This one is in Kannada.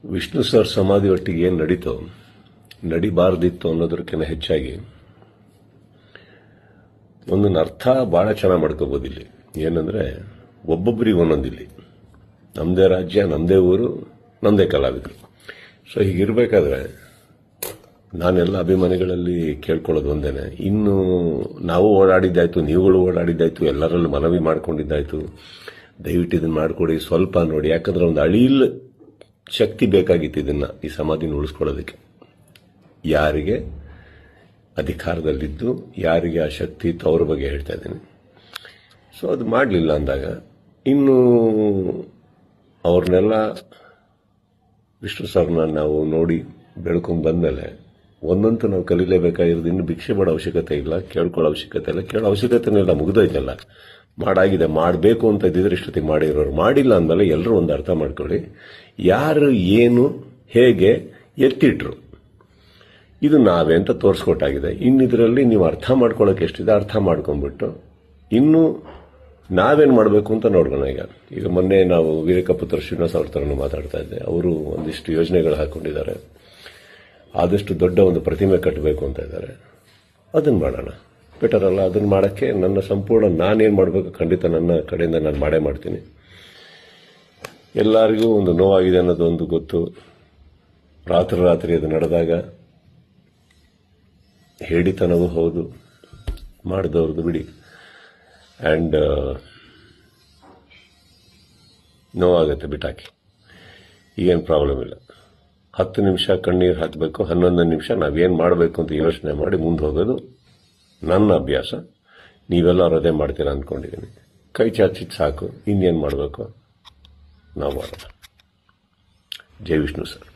ವಿಷ್ಣು ಸರ್ ಸಮಾಧಿ ಒಟ್ಟಿಗೆ ಏನು ನಡೀತೋ ನಡಿಬಾರ್ದಿತ್ತು ಅನ್ನೋದಕ್ಕಿಂತ ಹೆಚ್ಚಾಗಿ ಒಂದೊಂದು ಅರ್ಥ ಭಾಳ ಚೆನ್ನಾಗಿ ಮಾಡ್ಕೋಬೋದು ಇಲ್ಲಿ. ಏನಂದರೆ ಒಬ್ಬೊಬ್ಬರಿಗೆ ಒಂದೊಂದಿಲ್ಲಿ ನಮ್ಮದೇ ರಾಜ್ಯ, ನಮ್ಮದೇ ಊರು, ನಮ್ಮದೇ ಕಲಾವಿದರು. ಸೊ ಹೀಗಿರಬೇಕಾದ್ರೆ ನಾನೆಲ್ಲ ಅಭಿಮಾನಿಗಳಲ್ಲಿ ಕೇಳ್ಕೊಳ್ಳೋದು ಒಂದೇನೆ, ಇನ್ನು ನಾವು ಓಡಾಡಿದ್ದಾಯ್ತು, ನೀವುಗಳು ಓಡಾಡಿದ್ದಾಯ್ತು, ಎಲ್ಲರಲ್ಲೂ ಮನವಿ ಮಾಡ್ಕೊಂಡಿದ್ದಾಯ್ತು, ದಯವಿಟ್ಟು ಇದನ್ನು ಮಾಡಿಕೊಡಿ, ಸ್ವಲ್ಪ ನೋಡಿ. ಯಾಕಂದ್ರೆ ಒಂದು ಅಳಿಲ್ ಶಕ್ತಿ ಬೇಕಾಗಿತ್ತು ಇದನ್ನು, ಈ ಸಮಾಧಿನ ಉಳಿಸ್ಕೊಳ್ಳೋದಕ್ಕೆ. ಯಾರಿಗೆ ಅಧಿಕಾರದಲ್ಲಿದ್ದು ಯಾರಿಗೆ ಆ ಶಕ್ತಿ ಇತ್ತು ಅವ್ರ ಬಗ್ಗೆ ಹೇಳ್ತಾ ಇದ್ದೀನಿ. ಸೊ ಅದು ಮಾಡಲಿಲ್ಲ ಅಂದಾಗ ಇನ್ನು ಅವ್ರನ್ನೆಲ್ಲ ವಿಷ್ಣು ಸರ್ನ ನಾವು ನೋಡಿ ಬೆಳ್ಕೊಂಡು ಬಂದಮೇಲೆ ಒಂದಂತೂ ನಾವು ಕಲೀಲೇಬೇಕಾಗಿರೋದು, ಇನ್ನು ಭಿಕ್ಷೆ ಮಾಡೋ ಅವಶ್ಯಕತೆ ಇಲ್ಲ, ಕೇಳ್ಕೊಳ್ಳೋ ಅವಶ್ಯಕತೆ ಇಲ್ಲ, ಕೇಳೋ ಅವಶ್ಯಕತೆನೇ ಇಲ್ಲ, ಮುಗಿದೋಯ್ತಲ್ಲ. ಮಾಡಾಗಿದೆ, ಮಾಡಬೇಕು ಅಂತ ಇದ್ದಿದ್ರೆ ಇಷ್ಟೊತ್ತಿಗೆ ಮಾಡಿರೋರು. ಮಾಡಿಲ್ಲ ಅಂದಮೇಲೆ ಎಲ್ಲರೂ ಒಂದು ಅರ್ಥ ಮಾಡ್ಕೊಳ್ಳಿ, ಯಾರು ಏನು ಹೇಗೆ ಎತ್ತಿಟ್ರು ಇದು ನಾವೇ ಅಂತ ತೋರಿಸ್ಕೊಟ್ಟಾಗಿದೆ. ಇನ್ನಿದರಲ್ಲಿ ನೀವು ಅರ್ಥ ಮಾಡ್ಕೊಳ್ಳೋಕೆ ಎಷ್ಟಿದೆ ಅರ್ಥ ಮಾಡ್ಕೊಂಡ್ಬಿಟ್ಟು ಇನ್ನು ನಾವೇನು ಮಾಡಬೇಕು ಅಂತ ನೋಡ್ಕೋಣ. ಈಗ ಮೊನ್ನೆ ನಾವು ವೀರಕಪುತ್ರ ಶ್ರೀನಿವಾಸ ಅವ್ರ ಥರನೂ ಮಾತಾಡ್ತಾ ಇದ್ದೆ. ಅವರು ಒಂದಿಷ್ಟು ಯೋಜನೆಗಳು ಹಾಕೊಂಡಿದ್ದಾರೆ, ಆದಷ್ಟು ದೊಡ್ಡ ಒಂದು ಪ್ರತಿಮೆ ಕಟ್ಟಬೇಕು ಅಂತ ಇದ್ದಾರೆ. ಅದನ್ನು ಮಾಡೋಣ, ಬೆಟರ್ ಅಲ್ಲ? ಅದನ್ನು ಮಾಡೋಕ್ಕೆ ನನ್ನ ಸಂಪೂರ್ಣ ನಾನೇನು ಮಾಡಬೇಕು ಖಂಡಿತ ನನ್ನ ಕಡೆಯಿಂದ ನಾನು ಮಾಡೇ ಮಾಡ್ತೀನಿ. ಎಲ್ಲರಿಗೂ ಒಂದು ನೋವಾಗಿದೆ ಅನ್ನೋದೊಂದು ಗೊತ್ತು. ರಾತ್ರಿ ಅದು ನಡೆದಾಗ ಹೇಳಿತನವೂ ಹೌದು, ಮಾಡಿದವ್ರದ್ದು ಬಿಡಿ. ಆ್ಯಂಡ್ ನೋವಾಗುತ್ತೆ, ಬಿಟ್ಟಾಕಿ, ಈಗೇನು ಪ್ರಾಬ್ಲಮ್ ಇಲ್ಲ. 10 ನಿಮಿಷ ಕಣ್ಣೀರು ಹಾಕಬೇಕು, 11 ನಿಮಿಷ ನಾವೇನು ಮಾಡಬೇಕು ಅಂತ ಯೋಚನೆ ಮಾಡಿ ಮುಂದೆ ಹೋಗೋದು ನನ್ನ ಅಭ್ಯಾಸ. ನೀವೆಲ್ಲರೂ ಅದೇ ಮಾಡ್ತೀರಾ ಅಂದ್ಕೊಂಡಿದ್ದೀನಿ. ಕೈ ಚಾಚಿದ್ದು ಸಾಕು, ಇನ್ನೇನು ಮಾಡಬೇಕು ನಾವು ಮಾಡೋಣ. ಜೈ ವಿಷ್ಣು ಸರ್.